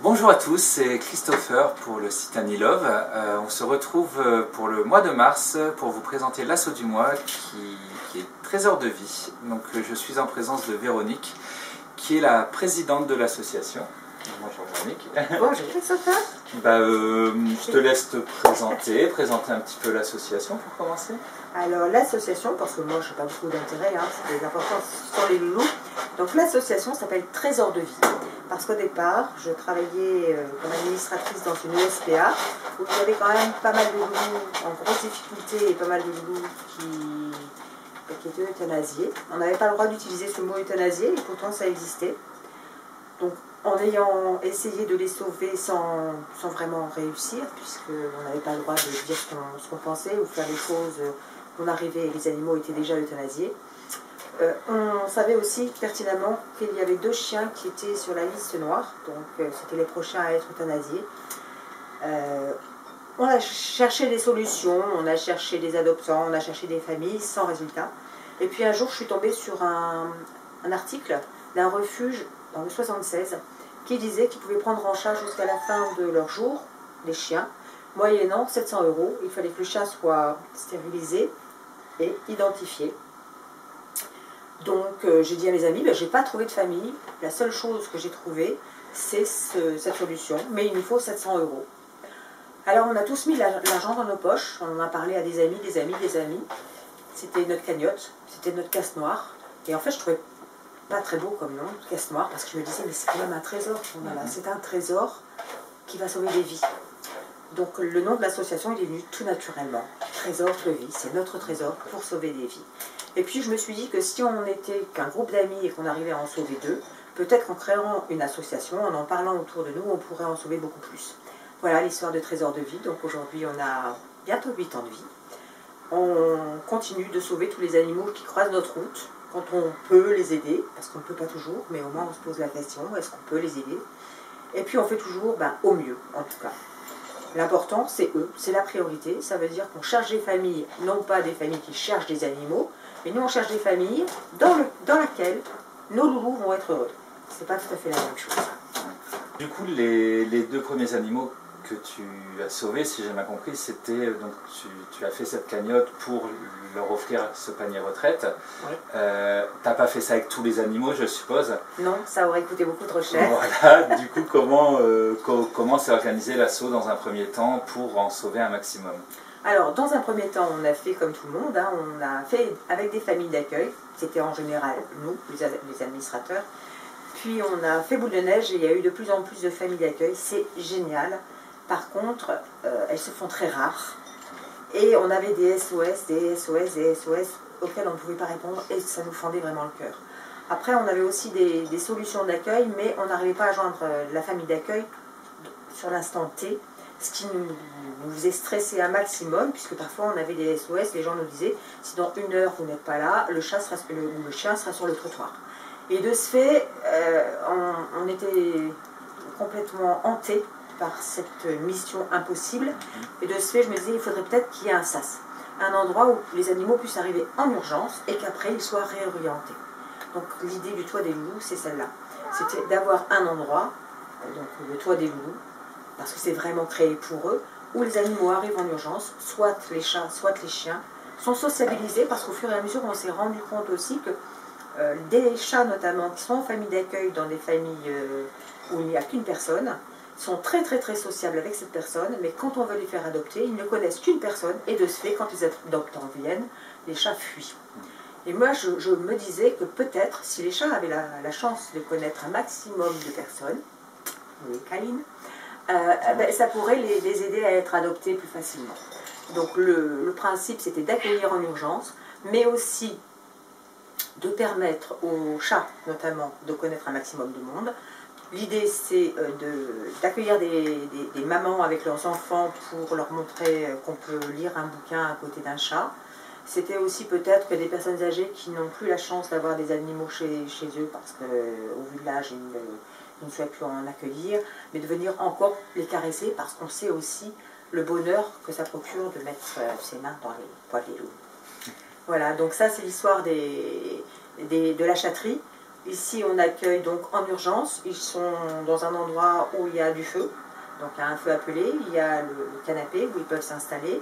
Bonjour à tous, c'est Christopher pour le site Anilove. On se retrouve pour le mois de mars pour vous présenter l'assaut du mois qui est Trésor de vie. Donc je suis en présence de Véronique qui est la présidente de l'association. Bonjour Véronique. Bonjour Christopher. Je te laisse te présenter un petit peu l'association pour commencer. Alors l'association, parce que moi je n'ai pas beaucoup d'intérêt, c'est important sur les loulous. Donc l'association s'appelle Trésor de vie. Parce qu'au départ, je travaillais comme administratrice dans une ESPA où il y avait quand même pas mal de loulous en grosse difficulté et pas mal de loulous qui étaient euthanasiés. On n'avait pas le droit d'utiliser ce mot euthanasié et pourtant ça existait. Donc en ayant essayé de les sauver sans vraiment réussir, puisqu'on n'avait pas le droit de dire ce qu'on pensait ou faire des choses, on arrivait et les animaux étaient déjà euthanasiés. On savait aussi pertinemment qu'il y avait 2 chiens qui étaient sur la liste noire, donc c'était les prochains à être euthanasiés. On a cherché des solutions, on a cherché des adoptants, on a cherché des familles, sans résultat. Et puis un jour, je suis tombée sur un article d'un refuge dans le 76 qui disait qu'ils pouvaient prendre en charge jusqu'à la fin de leur jour les chiens, moyennant 700 €. Il fallait que le chien soit stérilisé et identifié. Donc j'ai dit à mes amis, je n'ai pas trouvé de famille, la seule chose que j'ai trouvée, c'est cette solution, mais il nous faut 700 €. Alors on a tous mis l'argent dans nos poches, on en a parlé à des amis, c'était notre cagnotte, c'était notre casse-noire, et en fait je trouvais pas très beau comme nom, casse-noire, parce que je me disais, mais c'est quand même un trésor qu'on a là, c'est un trésor qui va sauver des vies. Donc le nom de l'association il est venu tout naturellement, Trésor de vie, c'est notre trésor pour sauver des vies. Et puis je me suis dit que si on n'était qu'un groupe d'amis et qu'on arrivait à en sauver 2, peut-être qu'en créant une association, en parlant autour de nous, on pourrait en sauver beaucoup plus. Voilà l'histoire de Trésor de vie. Donc aujourd'hui on a bientôt 8 ans de vie. On continue de sauver tous les animaux qui croisent notre route, quand on peut les aider, parce qu'on ne peut pas toujours, mais au moins on se pose la question, est-ce qu'on peut les aider? Et puis on fait toujours au mieux, en tout cas. L'important, c'est eux, c'est la priorité. Ça veut dire qu'on cherche des familles, non pas des familles qui cherchent des animaux, mais nous on cherche des familles dans lesquelles nos loulous vont être heureux. C'est pas tout à fait la même chose. Du coup, les 2 premiers animaux que tu as sauvés, si j'ai bien compris, c'était donc tu as fait cette cagnotte pour leur offrir ce panier retraite. Oui. T'as pas fait ça avec tous les animaux, je suppose? Non, ça aurait coûté beaucoup trop cher. Voilà, du coup, comment s'est organisé l'assaut dans un premier temps pour en sauver un maximum? Alors, dans un premier temps, on a fait comme tout le monde, on a fait avec des familles d'accueil, c'était en général nous, les administrateurs, puis on a fait boule de neige et il y a eu de plus en plus de familles d'accueil, c'est génial. Par contre, elles se font très rares, et on avait des SOS auxquels on ne pouvait pas répondre, et ça nous fendait vraiment le cœur. Après, on avait aussi des solutions d'accueil, mais on n'arrivait pas à joindre la famille d'accueil sur l'instant T, ce qui nous faisait stresser un maximum, puisque parfois on avait des SOS, les gens nous disaient, si dans 1 heure vous n'êtes pas là, le chien sera sur le trottoir. Et de ce fait, on était complètement hantés par cette mission impossible, et de ce fait je me disais, il faudrait peut-être qu'il y ait un SAS, un endroit où les animaux puissent arriver en urgence, et qu'après ils soient réorientés. Donc l'idée du toit des loulous, c'est celle-là, c'était d'avoir un endroit, donc le toit des loulous, parce que c'est vraiment créé pour eux, où les animaux arrivent en urgence, soit les chats, soit les chiens, sont sociabilisés, parce qu'au fur et à mesure, on s'est rendu compte aussi que des chats notamment, qui sont en famille d'accueil, dans des familles où il n'y a qu'une personne, sont très sociables avec cette personne, mais quand on veut les faire adopter, ils ne connaissent qu'une personne, et de ce fait, quand les adoptants viennent, les chats fuient. Et moi, je me disais que peut-être, si les chats avaient la chance de connaître un maximum de personnes, les câlines, ça pourrait les aider à être adoptés plus facilement. Donc le principe c'était d'accueillir en urgence, mais aussi de permettre aux chats notamment de connaître un maximum de monde. L'idée c'est d'accueillir des mamans avec leurs enfants pour leur montrer qu'on peut lire un bouquin à côté d'un chat. C'était aussi peut-être que des personnes âgées qui n'ont plus la chance d'avoir des animaux chez eux parce qu'au vu de l'âge ils ne souhaitent plus en accueillir, mais de venir encore les caresser parce qu'on sait aussi le bonheur que ça procure de mettre ses mains dans les poils des loups. Voilà, donc ça c'est l'histoire de la chatterie. Ici, on accueille donc en urgence. Ils sont dans un endroit où il y a du feu. Donc il y a un feu appelé, il y a le canapé où ils peuvent s'installer.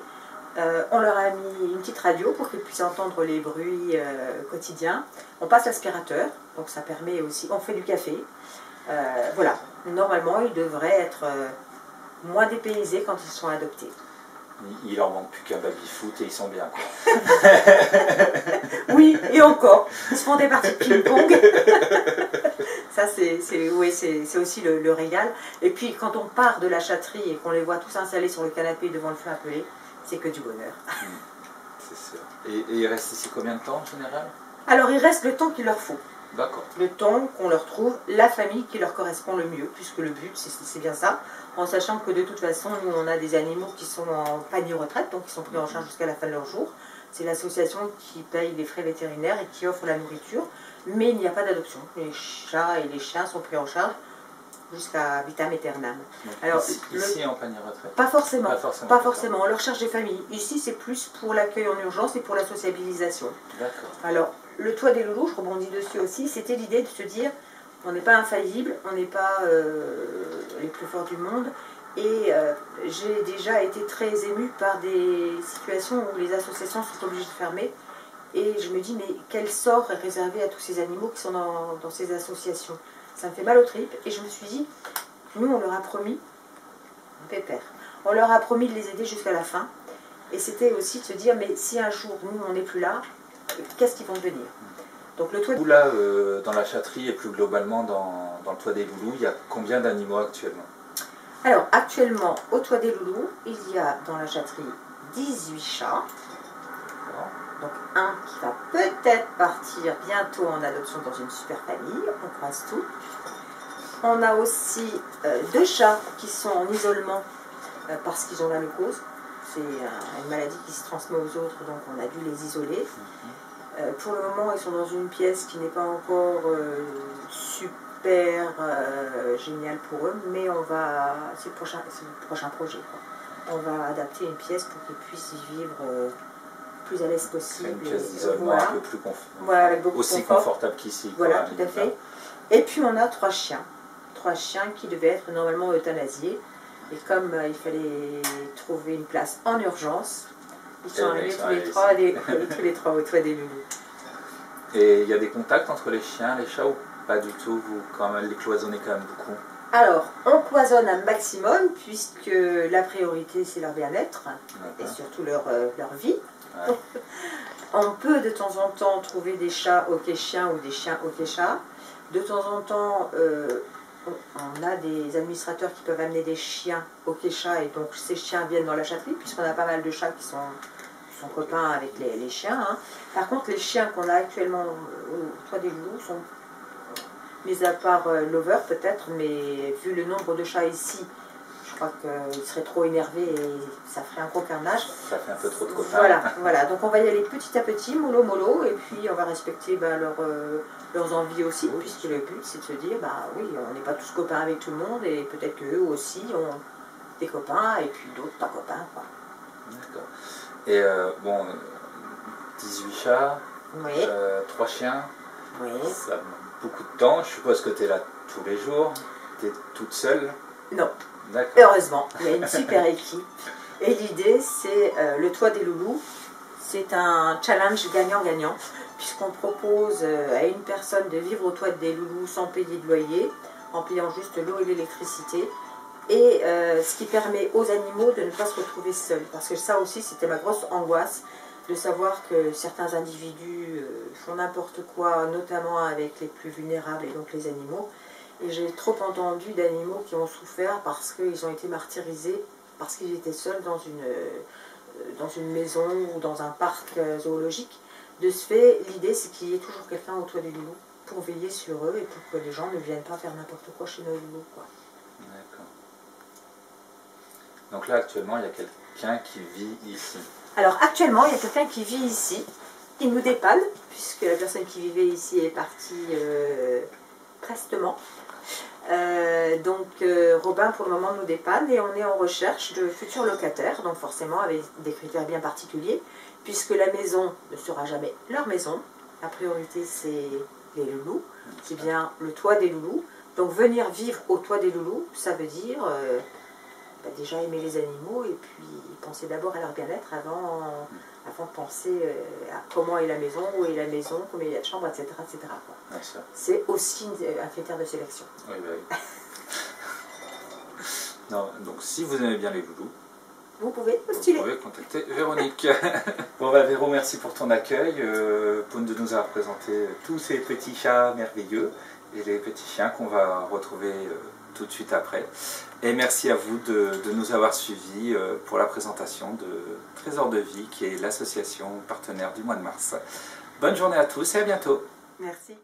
On leur a mis une petite radio pour qu'ils puissent entendre les bruits quotidiens. On passe l'aspirateur, donc ça permet aussi... On fait du café. Voilà, normalement, ils devraient être moins dépaysés quand ils sont adoptés. Il leur manque plus qu'un baby-foot et ils sont bien, quoi. Oui, et encore, ils se font des parties de ping-pong. Ça, c'est aussi le régal. Et puis, quand on part de la chatterie et qu'on les voit tous installés sur le canapé devant le feu appelé, c'est que du bonheur. C'est sûr. Et ils restent ici combien de temps, en général? Alors, il reste le temps qu'il leur faut. D'accord. Le temps qu'on leur trouve la famille qui leur correspond le mieux, puisque le but, c'est bien ça, en sachant que de toute façon, nous, on a des animaux qui sont en panier retraite, donc qui sont pris en charge jusqu'à la fin de leur jour. C'est l'association qui paye les frais vétérinaires et qui offre la nourriture, mais il n'y a pas d'adoption. Les chats et les chiens sont pris en charge jusqu'à vitam aeternam. Alors, ici en panier retraite? Pas forcément. Pas forcément. On leur cherche des familles. Ici, c'est plus pour l'accueil en urgence et pour la sociabilisation. D'accord. Alors, le toit des loulous, je rebondis dessus aussi, c'était l'idée de se dire, on n'est pas infaillible, on n'est pas les plus forts du monde. Et j'ai déjà été très émue par des situations où les associations sont obligées de fermer. Et je me dis, mais quel sort est réservé à tous ces animaux qui sont dans ces associations? Ça me fait mal aux tripes. Et je me suis dit, nous, on leur a promis, pépère, on leur a promis de les aider jusqu'à la fin. Et c'était aussi de se dire, mais si un jour, nous, on n'est plus là, qu'est-ce qu'ils vont devenir? Donc le toit... Là, dans la chatterie et plus globalement dans le toit des loulous, il y a combien d'animaux actuellement? Alors, actuellement, au toit des loulous, il y a dans la chatterie 18 chats. Donc un qui va peut-être partir bientôt en adoption dans une super famille, on croise tout. On a aussi 2 chats qui sont en isolement parce qu'ils ont la leucose. C'est une maladie qui se transmet aux autres, donc on a dû les isoler. Pour le moment, ils sont dans une pièce qui n'est pas encore super géniale pour eux, mais c'est le prochain projet, quoi. On va adapter une pièce pour qu'ils puissent y vivre plus à l'aise possible. Une pièce d'isolement un peu plus aussi confortable qu'ici. Voilà, tout à fait. Et puis on a 3 chiens. 3 chiens qui devaient être normalement euthanasiés. Et comme il fallait trouver une place en urgence, ils sont arrivés tous les trois au toit des loulous. Et il y a des contacts entre les chiens et les chats ou pas du tout? Vous quand même les cloisonnez quand même beaucoup? Alors, on cloisonne un maximum puisque la priorité c'est leur bien-être et surtout leur vie. Ouais. On peut de temps en temps trouver des chats hockey chiens ou des chiens hockey chats. De temps en temps, on a des administrateurs qui peuvent amener des chiens hockey chats et donc ces chiens viennent dans la chatterie puisqu'on a pas mal de chats qui sont copains avec les chiens. Hein. Par contre, les chiens qu'on a actuellement au toit des loulous sont, mis à part Lover peut-être, mais vu le nombre de chats ici, je crois qu'il serait trop énervé et ça ferait un gros carnage. Ça fait un peu trop de copains. Voilà, donc on va y aller petit à petit, mollo mollo, et puis on va respecter leurs envies aussi, oui, puisque le but c'est de se dire, oui, on n'est pas tous copains avec tout le monde, et peut-être qu'eux aussi ont des copains, et puis d'autres pas copains. D'accord. Et 18 chats, oui. 3 chiens, oui. Ça demande beaucoup de temps. Je suppose que tu es là tous les jours. Tu es toute seule? Non. Heureusement, il y a une super équipe. Et l'idée, c'est le toit des loulous. C'est un challenge gagnant-gagnant, puisqu'on propose à une personne de vivre au toit des loulous sans payer de loyer, en payant juste l'eau et l'électricité. Et ce qui permet aux animaux de ne pas se retrouver seuls. Parce que ça aussi, c'était ma grosse angoisse, de savoir que certains individus font n'importe quoi, notamment avec les plus vulnérables et donc les animaux. Et j'ai trop entendu d'animaux qui ont souffert parce qu'ils ont été martyrisés, parce qu'ils étaient seuls dans une maison ou dans un parc zoologique. De ce fait, l'idée c'est qu'il y ait toujours quelqu'un au toit des loulous pour veiller sur eux et pour que les gens ne viennent pas faire n'importe quoi chez nos loulous. D'accord. Donc là, actuellement, il y a quelqu'un qui vit ici. Alors actuellement, il y a quelqu'un qui vit ici. Il nous dépanne, puisque la personne qui vivait ici est partie prestement. Robin pour le moment nous dépanne et on est en recherche de futurs locataires, donc forcément avec des critères bien particuliers, puisque la maison ne sera jamais leur maison. La priorité c'est les loulous, c'est bien le toit des loulous. Donc venir vivre au toit des loulous, ça veut dire déjà aimer les animaux et puis penser d'abord à leur bien-être avant de penser à comment est la maison, où est la maison, combien il y a de chambres, etc. etc. C'est aussi un critère de sélection. Oui, oui. Non, donc si vous aimez bien les loulous, vous pouvez postuler. Vous pouvez contacter Véronique. Bon bah Véro, merci pour ton accueil, pour de nous avoir présenté tous ces petits chats merveilleux et les petits chiens qu'on va retrouver tout de suite après. Et merci à vous de nous avoir suivis pour la présentation de Trésor de Vie, qui est l'association partenaire du mois de mars. Bonne journée à tous et à bientôt. Merci.